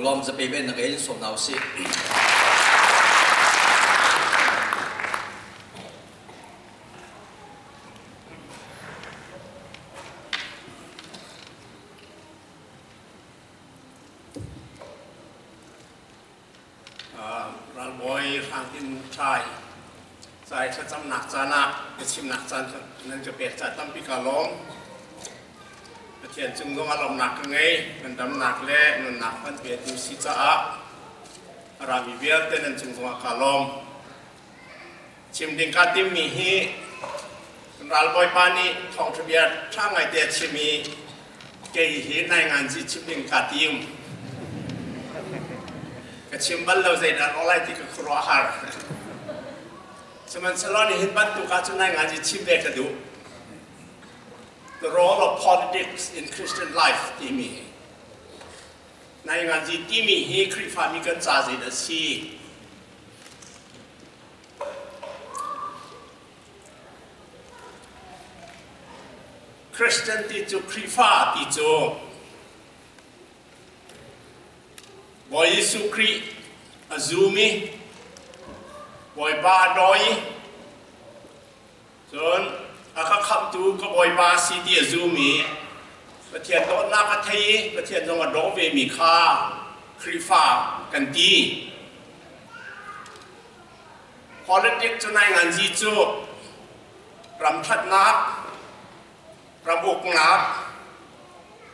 รวมจะไปเป็นนักเรียนสมเอาสิRalbawi Hrang Tin Thai ใส่ชัดจำหนักจานะชิมหนักจานนั่นจะเปียกจัดตั้มปีกาล้มเทียนจึงต้องอารมณ์หนักไงมันดำหนักเละมันหนักมันเปียกดูสิจ้ารามีเวียเต้นจึงต้องกาล้มชิมดิ่งกาติมมีฮีรัลบอยปานีทองทะเบียนช่างไอเดียชิมีเกยฮีในงานจิชิมดิ่งกาติมกชิมบัลเราใจดันอะไรที่ก็ครัวหาสมัยสลอนเห็นบัตรตุกาจุนัยงานจิชิมเด็กดู The role of politics in Christian life ที่มีในงานจิที่มีฮีคริฟามีกันจ่าจิตสีคริสเตียนที่จูคริฟาที่จูบอยสุครีอาซูมิบอยบาดอยจนอาคาขับตูก็บอยบาซีดีอาซูมิประเทศโดนนักไทยประเทศจังหวัดโดเวมิคาคริฟากันตี Politic จุดในงานจีจูรำทัดนักรำบุกนัก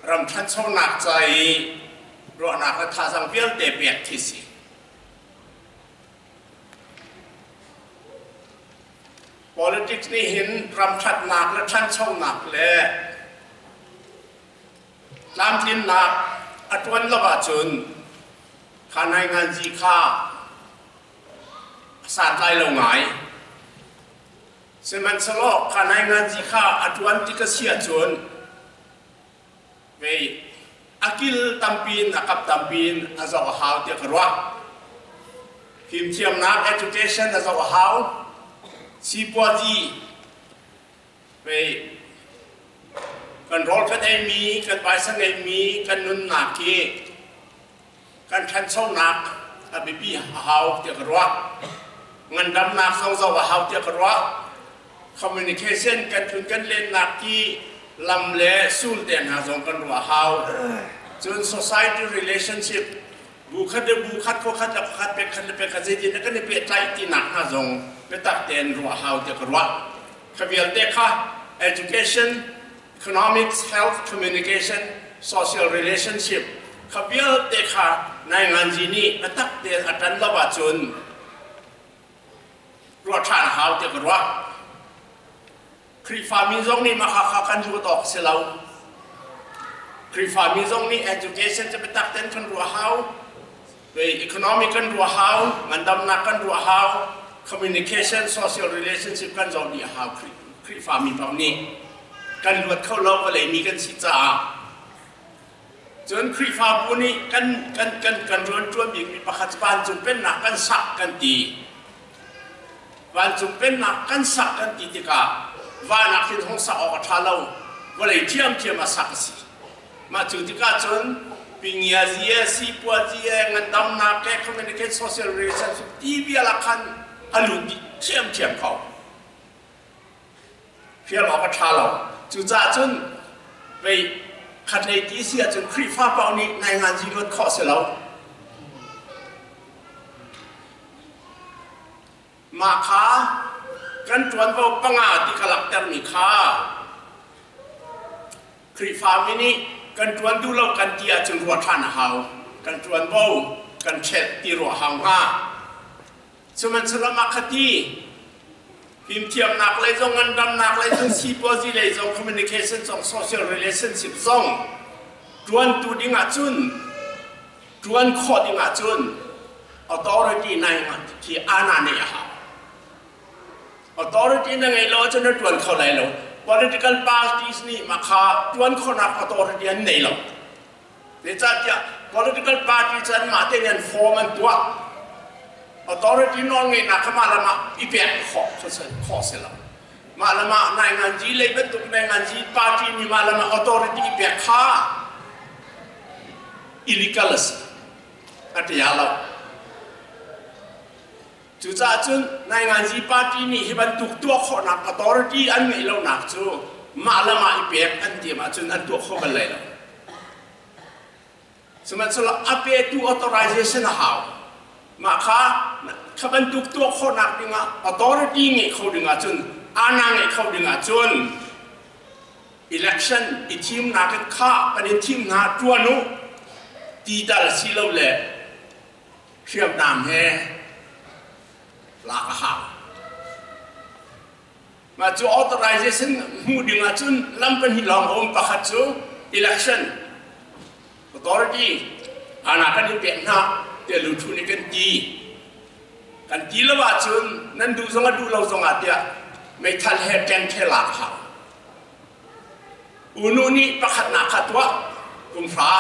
รำทัดชนหนักใจรอนักท่าสังเวียนเตะเปียกที่สิ Politics นี่เห็นรำทัดหนักและท่านชนหนักเลยลำทินหนักอัตวันละบาจุนข้าในงานจีข้าสาดไล่ลงไงซึ่งมันสลบข้าในงานจีข้าอัตวันที่กเสียจุนเวAkil tampin akap tampin azok hau dia kerwa him tiam nak education azok hau si puajiไปกันรอลกันไอมีกันไปสังไอมีกันนุนนักกีกันทันช่องนักอภิปีหาวเดียกรัวเงินดำนักส่งสาวหาวเดียกรัว communication กันทุนกันเล่นนักกีลำเล่สู้เด่นหาส่งกันรัวหาวจน society relationship บุคคลบุคคลเขาขัดขัดเป็นขัดเป็นขัดจีนก็นี่เป็นใจที่หนักหาส่งเป็นตักเด่นรัวหาวเดียกรัวขบวนเด็กค่ะ education economics health communication social relationship ขบวนเด็กค่ะในงานจีนี่เป็นตักเด่นอัตราละจุนรัวทานหาวเดียกรัวคริฟามิซงนี่มาข้ากันอยู่ต่อเสียแล้วคริฟามิซงนี่ education จะไปตักเต้นกันรัวหาวโดย economic กันรัวหาวเงินดำนักกันรัวหาว communication social relationship กันจอดีหาวคริฟามิแบบนี้กันรวดเข้าเล่าอะไรมีกันสิจ้าจนคริฟาบุนี่กันรวนจวนบีมีประคัตบานจุนเป็นหนักกันสักกันตีวันจุนเป็นหนักกันสักกันตีติกาว่านักที่ท้องสักออกท่าเราว่าเลยเทียมมาสักสิมาจุดที่ก้าจนปีเงียเสียสีปัวเสียเงินดำนักแก่ communicate social relationship ที่วิลาคันอารมณ์เทียมเขาเพียงออกท่าเราจุดจ้าจนไปขัดในที่เสียจนคริฟ้าเปล่านี้ในงานจีนข้อเสียแล้วมาค้ากันจวนว่าปังอาที่กลักเตอร์มีค่าคริฟามินี่กันจวนดูเรากันเตียจนรัวท่านหาวกันจวนว่ากันเช็ดตีรัวหางห้าสมัยสลามักตีพิมพ์เทียมหนักเลยจงเงินดำหนักเลยจงซีโพซิเลยจง communication จง social relationship จงจวนตูดิ้งอาจุนจวนขอดิ้งอาจุน authority ในมันที่อาณาเนียหาauthority นั่งไงเราจะนึกวันเขาเลยเรา political parties นี่มาข้าจวนคนนัก authority นั่นเลยเราเดี๋ยวจะ political party จะมาเตียน form มันตัว authority นอนไงนักมาละมาอีเปียขอเสร็จแล้วมาละมาในงานจีเลยเป็นตุกในงานจี party นี่มาละมา authority อีเปียข้า illegal อัตยาเราจู่จ้าจนในงานจีปาร์ตี้นี่ให้บรรทุกตัวคนนักอตอริตี้อันนี้เราหนักจู่มาละมาอีเปียกอันเดียมาจนอันตัวเขากันเลยแล้วสมัยสุดอาเปียตัว authorization หาวมาค่ะขบรรทุกตัวคนนักดึงอ่ะ authority เงี้ยเขาดึงอ่ะจนอาณาเงี้ยเขาดึงอ่ะจน election อีทีมนักข้าเป็นทีมนักตัวนู้ตีตาลสิเราเลยเชื่อมตามให้ลากหามาจู่ authorization หูดึงอ่ะจนลำเป็นหิลองอมปะขัดจู่ election authority อาณากันเปลี่ยนหน้าเดี๋ยวลุทุนกันตีแล้วว่าจนนั่นดูสงดูเราสงอาเดียไม่ทันเหตุการณ์เทลาเขาอุนุนี่ประคัดหนักขัดวะกุมฟ้า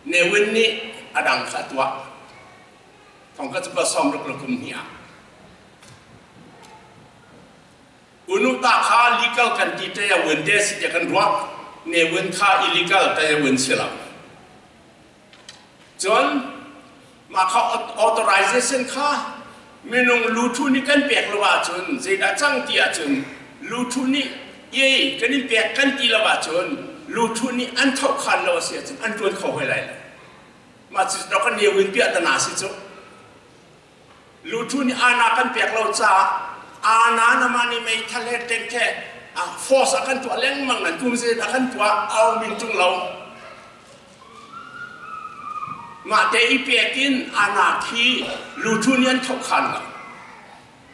ในวันนี้อดังขัดวะของก็จะผสมรักกุมเหียอุนุตาข้า legal กันตีแต่ยังวันเดสิจะกันวะในวันข้า illegal แต่ยังวันเสียแล้วจนมาเขา authorization ค่ะไม่นงลูทุนี่กันเปียกละว่าจนเสียจังตีอาจนลูทุนี่เย่กันนี่เปียกกันตีละว่าจนลูทุนี่อันเท่าคันละว่าเสียจนอันตัวเขาให้ไรมาจุดเรากันเดียววินเปียตนาสิจุลูทุนี่อาณากันเปียกเราจ้าอาณานามานี่ไม่ทะเลเต็มแค่force อากันตัวเลี้ยงมังนั่นกุมเสียอากันตัวเอามินจุงเรามาแต่อีเปียกินอาณาคีลูทุนี่อันเท่าคันละ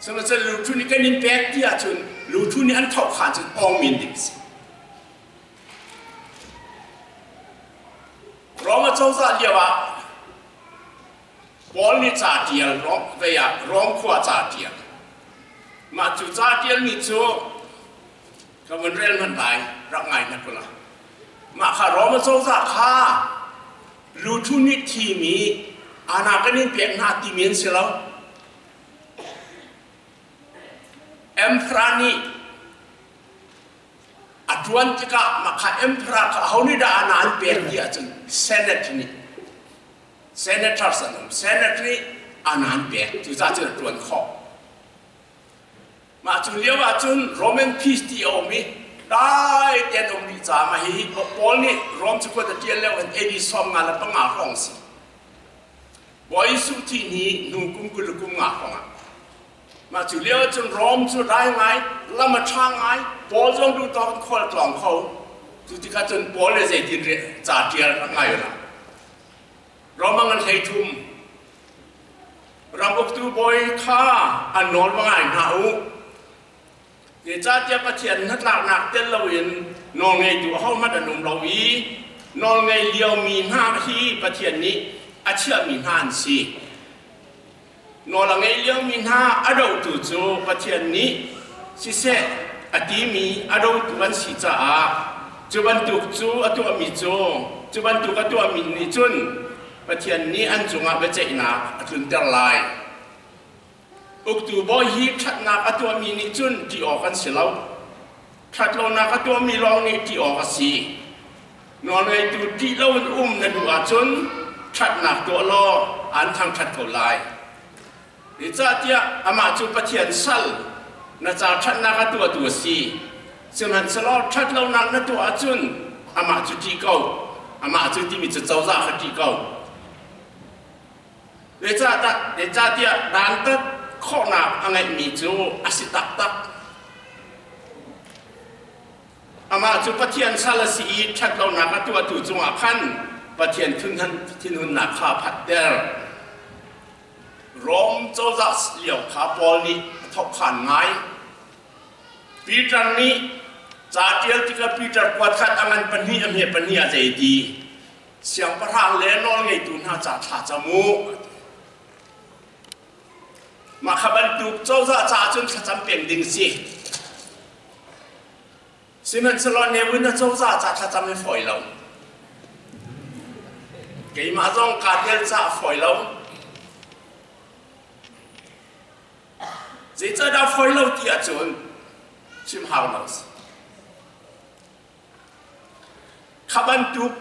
สมัยจะลูทุนี่กันนี่เปียกที่อาจนลูทุนี่อันเท่าคันจนเอามินดิสเรามาเจ้าจะเรียกว่าบอลนี่จ่าเดียร้องเวียร้องขวาจ่าเดียมาจู่จ่าเดียนี่จู่ก็มันเรื่องมันตายรักไงนักก็ละมาข้าเรามาเจ้าจะข้าลูทุนิทีมีอาณากันนี่เปลี่ยนหน้าที่มีนเสียแล้วเอ็มพรานี่อัจวันที่ก็มาข้าเอ็มพราเขานี่ได้อาณาเปลี่ยนที่อาจารย์เซเนตนี่เซเนตอร์สนมเซเนตนี่อาณาเปลี่ยนจู่จ้าจะตรวจข้อมาจู่เลี้ยวว่าจุนโรแมนพีสที่เอามีได้เตียนอมดีจ้ามาฮีบอลนี่รวมจุกตัวเตียนแล้วเอดีสอมงานแล้วต้องงาห้องสิบอยสุที่นี้นุ่งกุมกุลกุมงาห้องมาจู่เลี้ยวจนรวมจุได้ไงแล้วมาช่างไงบอลจงดูตอนคนกล่องเขาจุดที่เขาจนบอลเลยเสียดินเรียจ่าเตียนไงอยู่ละเรามางันให้ทุ่มเราบอกตัวบอยข้าอันนอนว่าไงหนาวเดี๋ยวจ้าเจ้าประเทศนักหลักหนักเต้นเราเห็นนอนไงตัวเขามาดันนมเราวีนอนไงเลี้ยวมีห้าที่ประเทศนี้อาเชื่อมีห้าสินอนไงเลี้ยวมีห้าอดาวตัวโจประเทศนี้สิเสอดีมีอดาวตัววันสิจ้าจุบันตุกจูอตัวมีโจจุบันตุกอตัวมีนิจุนประเทศนี้อันจงอาเบเจนาจุนเตอร์ไลอุกตูบอยฮีทัดนักตัวมีนิจุนที่ออกกันเสียแล้วทัดเรานักตัวมีรองนี่ที่ออกกันสีนอนในตัวที่เรานั่นดูอาจุนทัดนักตัวล้ออันทางทัดเขาลายหรือจ้าเดียอามาจุประเทียนสั่ลน่าจะทัดนักตัวสีซึ่งหันสลอทัดเรานักตัวอาจุนอามาจุที่เก่าอามาจุที่มีจะเจ้าจ้าที่เก่าหรือจ้าเดียด่านตัดข้อหนักอะไรมีจูอาศิตักตักอามาจูปะเทียนซาลสีชัดเราหนักตัวตู่จงอาพันปะเทียนขึ้นทันที่นุนหนักขาพัดเดลร้องโจจัสเหลี่ยวขาบอลนี้ทบขันไงปีจันนี้จ่าเดียวที่กับปีจันกวาดขัดอันนั้นปัญหาเมียปัญหาใจดีเสียงประทางเล่นนอนไงตุนหาจ่าชาจมูกมาขบันตุกเจ้าจ่าจนขจำเปลี่ยนดิ่งสิสิมันสลอนเนวินเจ้าจ่าขจำไม่ฝอยเราเกี่ยมาจ้องการเดินจ่าฝอยเรา这道ฝอยเราที่อาจนชิมหาวเราขบันตุก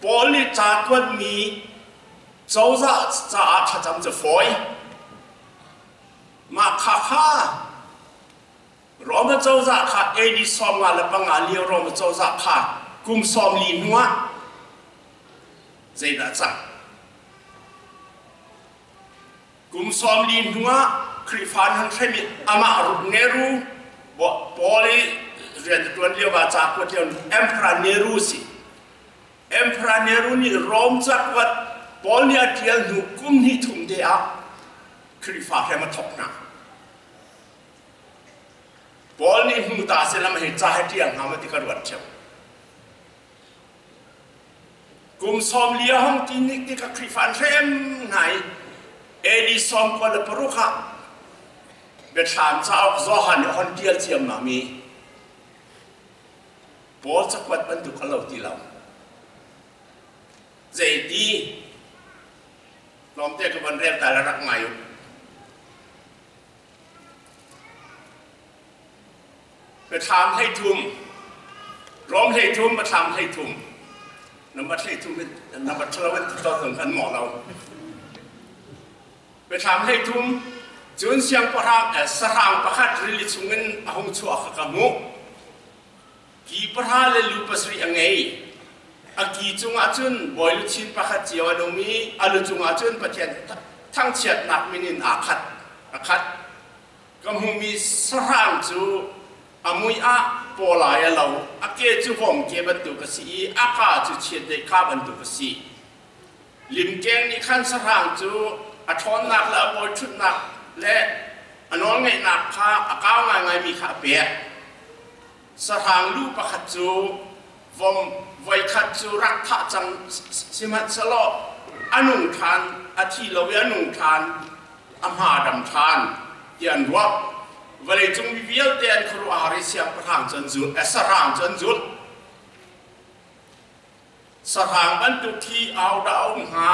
บอลิจากวันมี เจ้าจะถ้าจำจะฝอยมาข้ารอมาเจ้าจะข้าเอดีซ้อมงานและปังงานเลี้ยวรอมาเจ้าจะข้ากุมซ้อมลีนัวใจน่าจังกุมซ้อมลีนัวคริฟานฮันเทมิอามารุเนรูบ่ปอลีเรียนตัวเลี้ยวมาจากคนเดียวเอ็มพระเนรูสิเอ็มพระเนรูนี่รอมจากวัดปอลีเดียวหนูกุมนี่ทุ่มเดียคริฟานให้มาทบหน้าปอลีหูตาเสลามเหตุจ่าเดียงหามาติกระวัดเชียวกุมซ้อมเลี้ยวห้องที่นี่ที่กับคริฟานเริ่มไหนเอดีซ้อมคนละปรุขะเบ็ดถามเจ้าจอหันคนเดียวเทียมมามีปอสักวันบรรทุกเราที่เราใจดีลองเทียบกับวันเรียนแต่ละรักใหม่ไปทำให้ทุ่มร้องให้ทุ่มมาทำให้ทุ่มนำมาให้ทุ่มนำมาทะเลาะที่ต่อถึงกันหมอเราไปทำให้ทุ่มจนเสียงประหารสรางประคัดริลิชุงินอาหงชัวขกมุกีประหารเลลูปัสริยังไงอากีจงอาจุนบอยลุชินประคัดเจียวดมีอาลุจงอาจุนประเทศทั้งเฉียดหนักมินินอาคัดกำหงมีสรางจูอามุยอาโปลายเราอาเกจูฟงเก็บันตุกสีอากาจูเฉียดเดคาบันตุกสีลิมเกงนี่ขั้นสรางจูอาทอนหนักและบอยชุดหนักและน้องไงหนักข้าอาก้าวไงมีขาเปียสถานลูกประคัดจูวงไว้ขัดจูรักท่าจังสิมันสลออนุทานอาทิลวิอนุทานอมหาดำทานยันวับเวลาจงวิเวียลเดียนครูอาริเซียประทางจันจุนสถานจันจุนสถานบรรทุกที่เอาดาวหา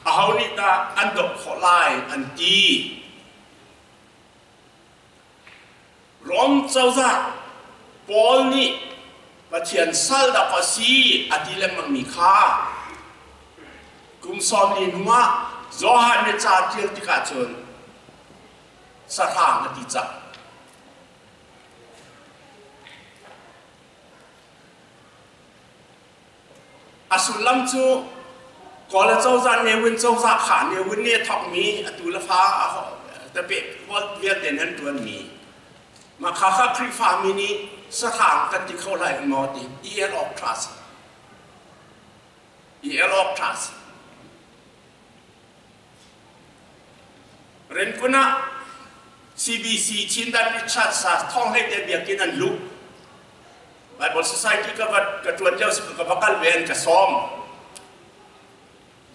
เอานิตาอันดกขอลายอันดีร้อมเจ้าจ้าปอลนี่ประเทียนสัลดาภาษีอดีเลมังมีค่ากุมซอมลินว่าโจฮันเนจ่าเทียนติกาจนสถานอดีจักอสุลัมจูก่อนแล้วเจ้าจ้าเนวินเจ้าจ้าขาเนวินเนี่ยทับมีอตุลฟ้าแต่เป็ดว่าเวียดเดนนั้นตัวมีมาข้าคริฟามินีสถานกันที่เขาไล่มอดีเอลออกทรัสเรนกุนะ CBC ชินดันริชัดสาท่องให้เดียบกินอันลุกไปบน society ก็ว่ากระจวนเจ้าสุขกับพักการเวรกับซ้อม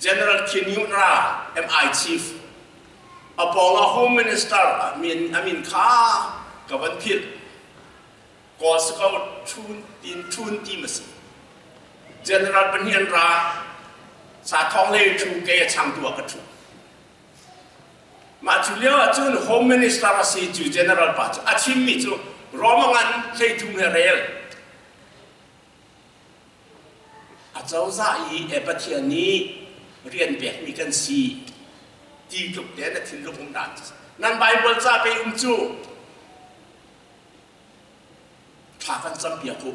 General Kinyura MI Chief อปองHome Minister อามินข้ากับวันพิษก็สกัดทุนทีมสิ General เป็นเฮียนราสาท่องเลยชูเกยช่างตัวกระทุมาจุเลียวจุน Home Minister สิจู General ปัจจุอาชิมมิจูรอมังอันเลยทุ่มเฮเรลอาเจ้าจ่าอีประเทศนี้เรียนแบบมีกันสีที่จุดเด่นที่ลูกผมดันนั่นไบเบิลจ่าไปจูถ้ากันจำเปียกุ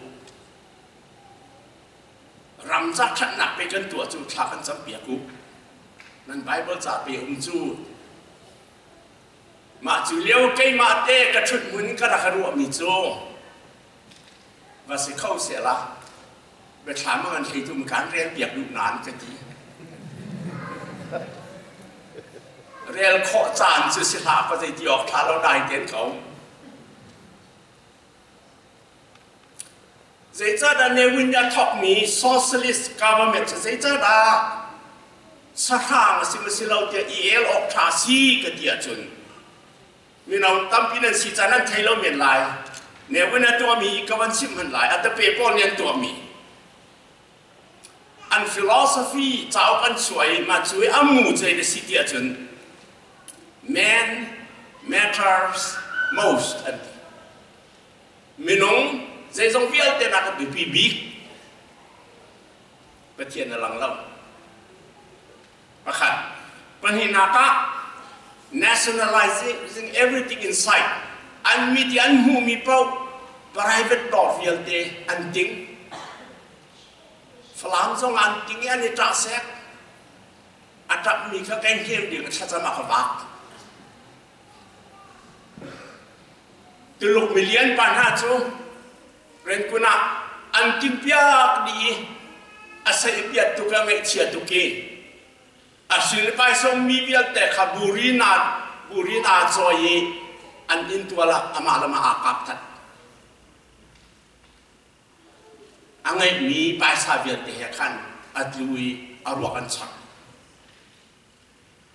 รำจักขันหนักไปกันตัวจูถ้ากันจำเปียกุนั่นไบเบิลจ่าไปจูมาจูเลี้ยวเกยมาเตะกระชุดมุนกระดักรัวมิจูว่าสิเข้าเสียละไปถามมันให้ทุกการเรียนเปียกลูกนานกันดีเรียนข้อจานสุดสิลาก็จะดีออกถ้าเราได้เตียนเขาเจ้าด้านในวิญญาณทอกมี Socialist government เจ้าด้าสร้างสิ่งที่เราจะออกทาสีกันเดียจนมีเราตั้มพินันสีจานั้นไทยเราเมียนลายในวิญญาณตัวมีกวันชิมมันลายอัตเปย์ป้อนเรียนตัวมีอัน philosophy เจ้ากันสวยมาช่วยอามูใจในสิเดียจน man matters most อันมีน้องใจทรงเวียลเตนักบีบีประเทศนลังเล่าประคัด kan hinaka nationalizing everything inside an mi ti an hu mi pau private dot vialte an ting flam song an ting an ni tra sek atap mi kha kan kem ding cha cha ma ka ba tuluk million pan ha chu ren kuna an ting piak di asai piat tu ka ngai chia tu ke asil pai song mi vialte kha burina choi an in tuala amala ma akap that angai mi pai sa vialte he khan atlui arwakan chak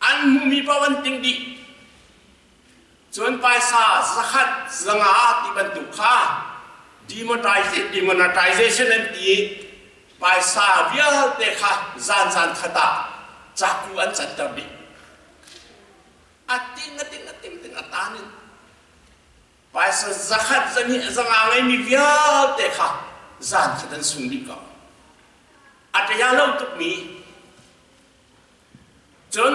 an mi pawan ting di chon pai sa zakhat zanga ti ban tu kha demonetization and ti pai sa vialte kha zan khata chaku an chat tabi ating atanin pai sa zakhat zanga ngai mi vialte kha zan khatan sungli ka ataya lo tuk mi chon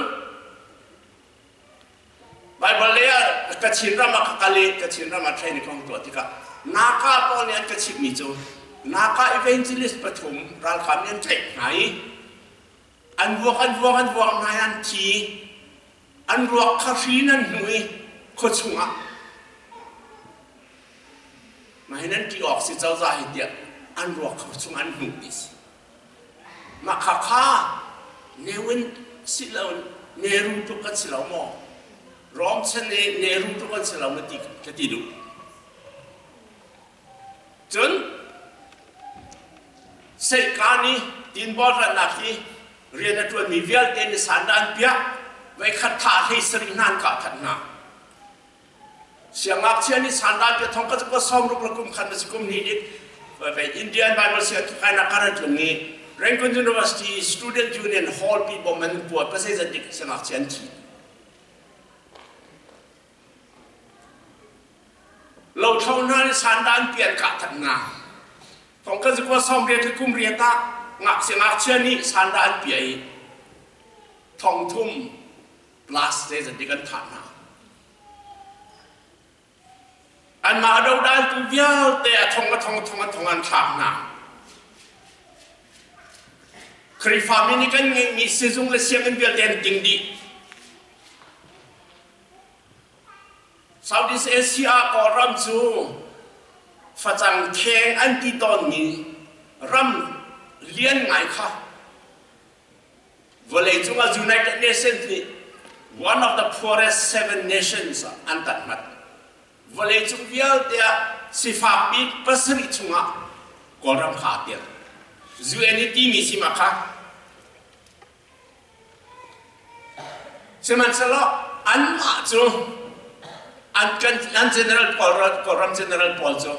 Bible lea kachinra makakali kachinra matrain kong to tika naka pon yan kachik mi chu naka evangelist pathum Ralbawi Hrang Tin Thai an vuak nayan ti an ruak kharinan hnui khochunga mahinan ti ok si chau za hi dia an ruak khochunga an hnu is makakha newin silon neru tu kat silaw mo rom chen neru tu kan silaw mati katidu chun sei kani tin bor ran nakhi rian atun mi vial ten sandan pia vai khat tha thei sri nan ka thatna siangak chiani sandan pe thong ka ko som ruk lakum khan na sikum ni dik vai Indian Bible sia kana current ni Rangoon University Student Union Hall people man pu pa sei za dik siangak chian thi lâu thâu nơi sản đan tiền cả thật ngà còn cái gì qua xong riêng cái cung riêng ta ngạc sẽ ngạc chưa ní sản đan bể thong thum plus thế thì cái thằng nào anh mà đâu đan tu viao để thong anh thằng nào khi phạm mình cái nghĩ sử dụng là xem cái việc đen tình đi Southeast Asia có ram chu phát triển khen anti ton ni ram liên ngài kha vừa lấy chúng United Nations ni one of the poorest 7 nations an tận mặt vừa lấy chúng vial dia si pháp bị pasri chúng có ram khá tiền UNIT mi si makha seman selo an ma chu an general general Paul jo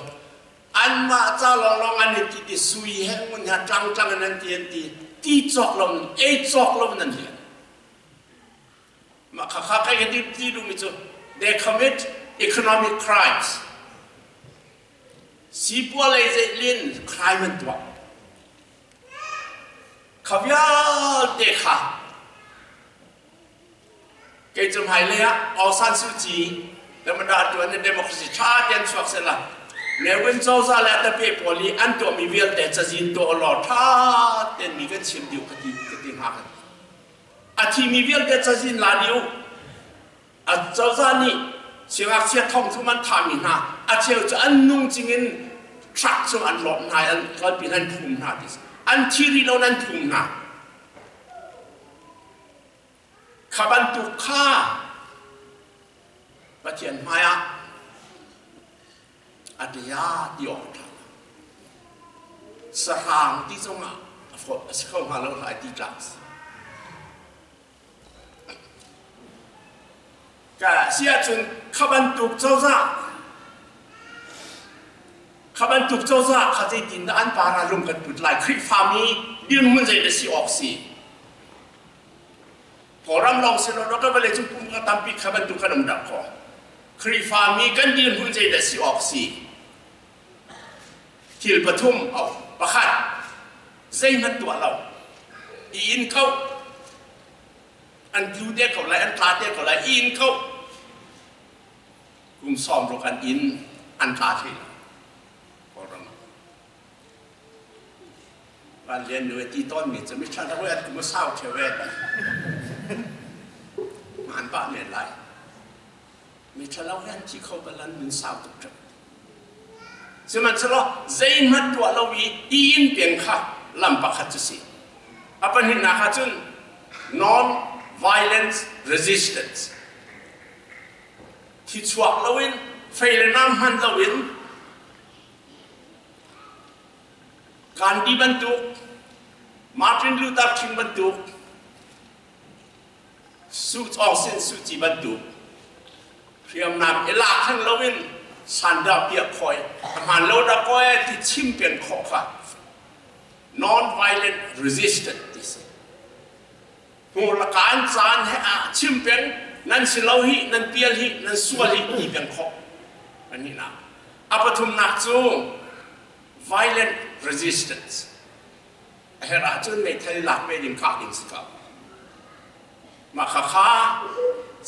an ma cha long an ti sui he mun ha tang an ti chok lom nan hi ma kha ka ti du mi cho they commit economic crimes si polai lin crime to khavya de kha ke chum hai le Aung San Suu Kyiแล้วมันได้ตัวในเดโมคราซีชาติยันสวกเสร็จละแล้ววันเจ้าซาแล้วแต่เปียพอลีอันตัวมีเวลแต่จะยินตัวหล่อท่าเต็นมีกันชิมเดียวกันที่หากันอาทิมีเวลแต่จะยินลาเดียวอาเจ้าซานี่เสียงอักเสียท่องทุมันทามินาอาเชียวจะอันนุ่งจริงทรักส่งอันหลอกนายอันก็เป็นอันทุ่มนาดิสอันที่รีเรานั้นทุ่มนาขบันตุค่าประเทศมายาอัตยาดิออกทางสหางที่ส่งมาเข้ามาแล้วหลายที่จังก็เสียจนขบันตุกเจ้าซ่าขบันตุกเจ้าซ่าเขาจะดินอันปาราลุมกันปุดหลายคริฟามีดินมันจะได้สิออกสิพอรำลองเสร็จแล้วก็ไปเลยจุ่มปุ่มก็ตามปีขบันตุกขนมดับคอครีฟามีกันดินหุ่นใจเดสิออกสีทิลปทุมเอาประคัดใจมันตัวเราอินเขา อันดูเด็กเขาเลยอันตาเด็กเขาเลยอินเขากลุ่มซ้อมรกันอินอันตาที่พอเราการเรียนดูที่ต้นนี่จะไม่ใช่ทั้งเวทก็มาเศร้าเทเวทมันบ้าเนี่ยไรไม่ใช่เราเห็นที่เขากำลังมันเศร้าตุกจับสมัยนั้นใจมันตัวเราวิอินเปลี่ยนข้าลำบากจะสิอาเป็นหินนะครับจุน non-violence resistance ที่ชวกเราวินไฟเลน้ำหันเราวินการดีบรรทุกมาร์ตินลูเทอร์คิงบรรทุกสุดออกเส้นสุดจีบรรทุกเรียมนำเอลาขันเราวินสันดาเปียคอยมันเราได้คอยที่ชิมเป็นขอค่ะ non-violent resistance ที่สิหัวละการจานให้ชิมเป็นนั่นสิเราหินั่นเปียหินั่นสวลิที่เป็นขออันนี้นะอาปทุมนักจู violent resistance เฮราจุนไม่ทะเลหลักไม่ดิมขาดิมสกับมาข้า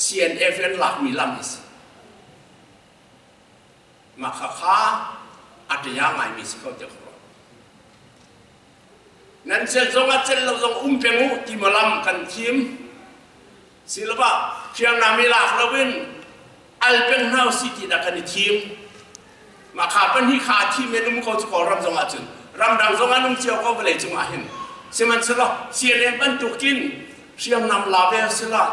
CNF หลักมีลำสิมาข้าอัตยาไม่มีสิ่งเดียวกันนั่นเจ้าจงอาเจเราจงเปียงูที่มาลำกันทีมศิลปะเชียงนามิลาคลวินอัลเป็นเฮาสิที่ดักกันทีมมาข้าเป็นที่ขาทีมเมนุมเขาจะขอรำจงอาจุนรำดังจงอานุ่มเจียวก็ไปเลยจงอาเห็นสมันสละเสียเรียนบรรทุกินเชียงนำลาเวลสละ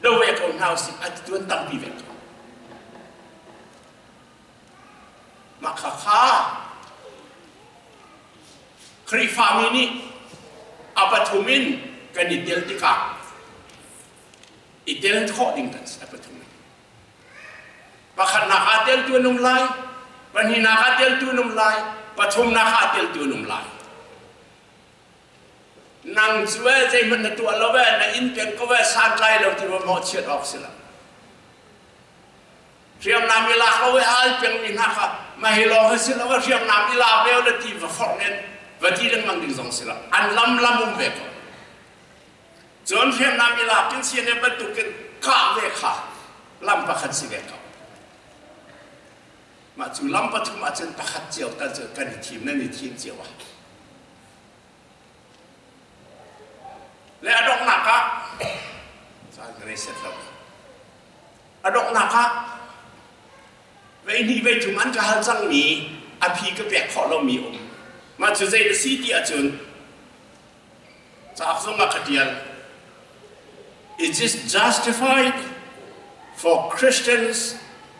ดูเวกของเฮาสิอัตตุนตั้งปีเวกมาข้าครีฟามินีอาปัทุมินกันอิเดลติกาอิเดลทอดิงกันอาปัทุมินบักนักอาเดลตัวนุ่มลายบันหินักอาเดลตัวนุ่มลายปัทุมนักอาเดลตัวนุ่มลายนั่งช่วยใจมันตัวเราเว้นอินเป็นก็เว้สานไกลเราที่ว่าหมดเชือดออกสิละเรียมนามิลาเขาเว้อัลเป็นมินักมาให้เราให้สิละว่าเรียมนามิลาเวลที่ว่าฟอร์เนนวันที่เรื่องมันดึงส่งสิละอันลำมุมเวกจนเรียมนามิลาเป็นเสียในบรรทุกกันข้าเวกข้าลำประคัตสิเวกมาจู่ลำปฐุมอาจารย์ประคัตเจียวแต่เจอกันทีมนั่นนี่ทีมเจียวะและอดอกนักะสารเรศเราอดอกนักะเวนี่เวทุมันก็หันจังมีอภิกเปียกขอเรามีองค์มาจู่ใจสีที่อาจารย์จากสมัครเดียน Is it justified for Christians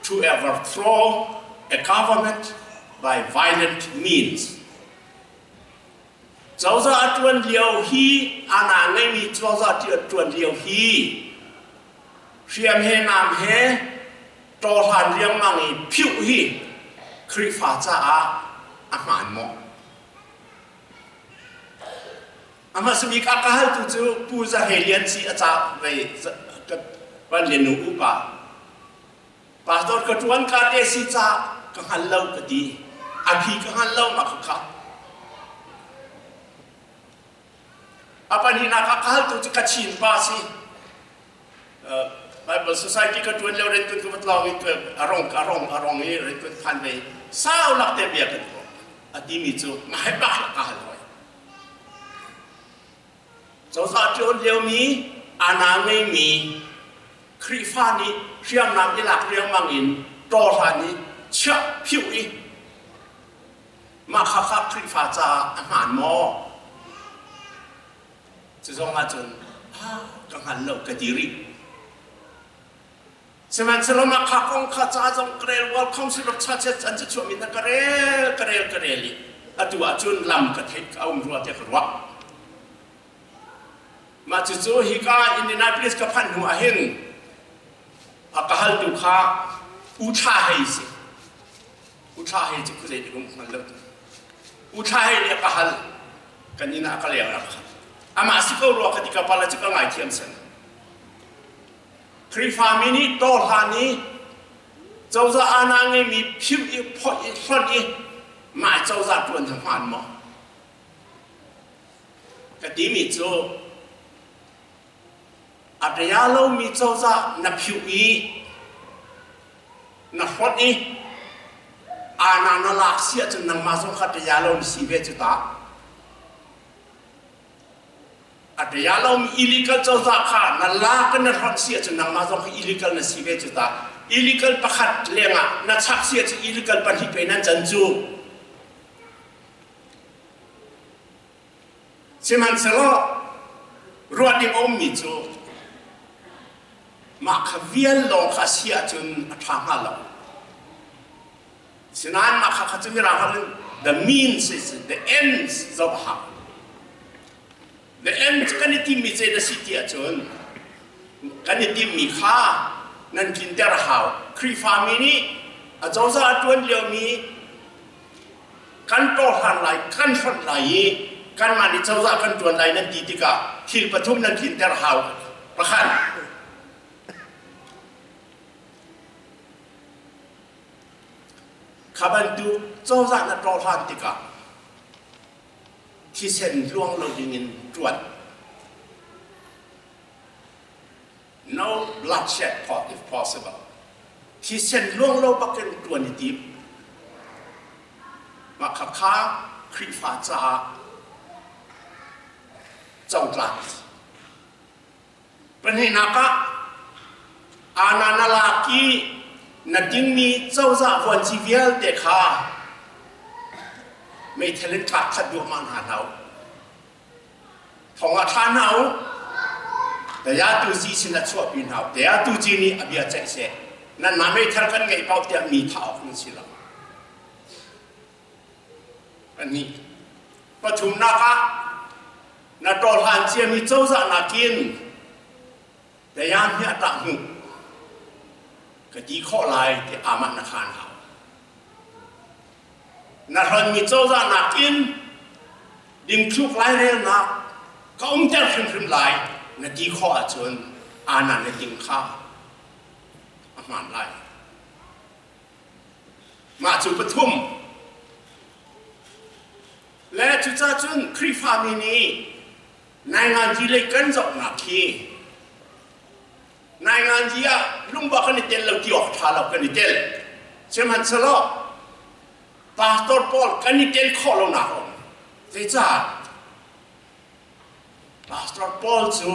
to overthrow a government by violent means?เจ้าจะจวนเดียวฮีอาณาไม่มีเจ้าจะจวนเดียวฮีเชียมเฮนามเฮโตทันเรียงมังอีผิวฮีคริฟาจ้าอาหารหมออามาสมิกอากาศตัวจูปูจะเฮเลียนซีอาจารย์ไปวันเรียนหนูอุปาปาตอร์กระจวนการเดซิจ้ากังหันเล่าก็ดีอภิกังหันเล่ามาค่ะapa ni nak akal tu cakap Chim pasi Bible Society kedua dia orang tu kebetulan itu arong ni orang tu pandai sao nak dia biar kan adi mi tu mahebah akal hoy jauh jauh dia mi anak mi krifani siam nam ilak dia mangin torani cia piu i makaka krifaja aman moจะส่งอาจารย์กังหันโลกดีริสมัยสลมาข้าคงข้าจ้าจงเกลียวคงสิรชาติอันจะช่วยมิตรเกลียลิอตัวอาจารย์ลำกระเทกเอารัวเทกรัวมาจู่ๆฮิกาอินเดียนาโพลิสกับพันหัวเห็นอากาศดูข้าอุทาให้สิอุทาให้จะคุยดีกว่ามันเลิศอุทาให้เนี่ยอากาศกันนี่น่าเกลียวนะครับอามาสิเขารู้กันที่กับพลังจิตง่ายเทียมสันคริฟามินีโตฮานีเจ้าจะอาณาเงมีผิวอีพออีพอดีมาเจ้าจะตัวทั้งหันมั้งกติมีโจ อัตยาเรามีเจ้าจะนับผิวอีนับพอดอีอานานาลักเสียจนนังมาส่งขัดยาเรามีสีเวจุตาอัตยาเรามีอิลิกัลเจ้าจะขานั่นลากันนับพอดเสียจนนังมาส่งอิลิกัลนัสีเวจุตาอิลิกัลประคัดเลี้ยงอ่ะนัดชักเสียจนอิลิกัลปันที่เป็นนั่นจันจูเช่นมันเสลอรวดดิมอมมิจูมาขวิลลงข้าเสียจนทางฮัลโหลฉะนั้นมาข้าจะมีราคา the means is the ends of how the ends กันนี่ที่มีเจตสิทธิ์จนกันนี่ที่มีค่านั่นกินแต่ละhowครีฟามินี่อาจารย์จะตวนเลี้ยวมีกันโตหันไหลกันฟันไหลกันมาดิเจ้าจะกันตวนไหลนั่นดีที่กะที่ปฐุมนั่นกินแต่ละhowประคันข้าพเจ้าเจ้าจะนัดรอทันติกะที่เส้นล่วงเราดึงตรวจ no bloodshed if possible ที่เส้นล่วงเราปักกันตรวจนิติมาขับข้าครีฟ้าจ้าเจ้าตรัสเป็นเหตุนักอานานาลากีนัดยิ่งมีเจ้าจะวันชีวิตเด็กข้าไม่ทะเลกัดขัดดวงมันหาเราของอาทานเราแต่ยาตูจีสินัดชั่วปีนเราแต่ยาตูจีนี่อภิญญาใจเสียนั่นมาไม่ทะเลกันไงเปล่าแต่มีท่าออกนี่สิเราอันนี้ปฐุมนักนัดรอทานเชียมีเจ้าจะนักกินแต่ยามเนี่ยต่างหูก็ดีข้อลายที่อามันนักขานเขานักมีเจ้าจะนักกินดิมคลุกลายเรียนนักก็อุ้มเจ้าขึ้นลายนักดีข้อจนอานันในดิมข้าอามันลายมาจุปทุมและจุดจุนครีฟามินีในงานที่เล็กกันจบนักที่นายงานที่ลุงบอกกันนี่เตลเราที่ออกท่าเรากันนี่เตลเช่นมันสลบปาสตอร์พอลกันนี่เตลข้อเราหนาหงเจ้าปาสตอร์พอลจู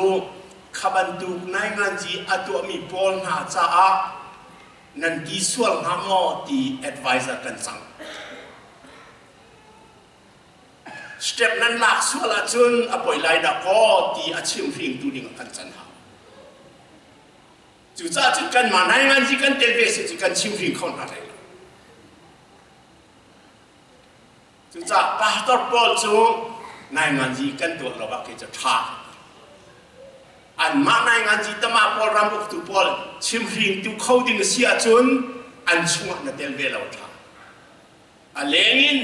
ขบันดูนายงานที่อตัวมีพอลหาจ้านั่นที่ส่วนหาหมอที่แอดไวเซอร์กันสั่งสเต็ปนั้นหลักส่วนละจนอภัยไล่ดักก็ที่อาชิมฟิงดูดิ่งกันจันหาจุดจ้าจุดกันมาในงานที่กันเตลเวสจุดกันชิมฟิงเข้าหน้าเลยจุดจ้าปาตอร์บอลจูในงานที่กันตัวเราบักจะท่าอันมาในงานที่ตมาบอลรำบุกตุบอลชิมฟิงตุเข้าดิ่งเสียจนอันช่วงนั้นเตลเวเราท่าอันเลงิน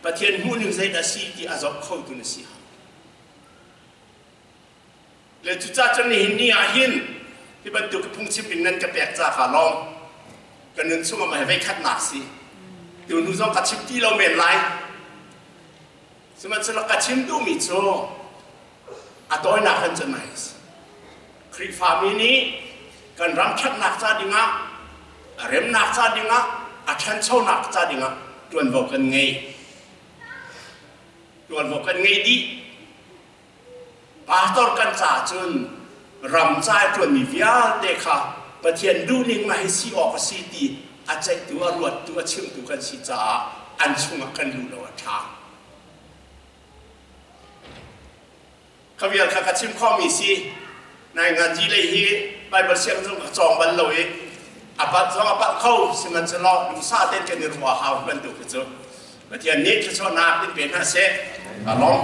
ประเทศหุ่นหนึ่งใจดัชที่อาจจะเข้าดิ่งเสียและจุดจ้าจนเห็นนี่อาหินที่บรรทุกพุ่งชิมเป็นเงินกระแปกจากขาลองกันนึงช่วงมาให้ไปคัดหนักสิดูนู่นต้องกัดชิมที่เราเมนไลสมัยเรากัดชิมดูมิโซอัตโตนักกันจะไหนครีฟามินี้กันรำชัดหนักซาดิงะเร็มหนักซาดิงะอัชันโชหนักซาดิงะดวนบอกกันไงดวนบอกกันไงดีปาตอร์กันจ่าจนรำใจจนมีวิญญาณเด็กค่ะประเทศดูนิ่งมาให้สีออกสีดีอาจจะตัวรวดตัวชิมตัวกันสีจ้าอันชุ่มกันดูแล้วท่าขวิลข้ากัดชิมข้อมีสีในงานจีเลยฮีไปบริเชียงจงจองบันลอยอาบัดจองอาบัดเข้าสิมันจะรอดูซาเต้นกันในรัวหาวกันดูกันจ้ะประเทศนี้คือชอบนักเป็นหน้าเสกลอง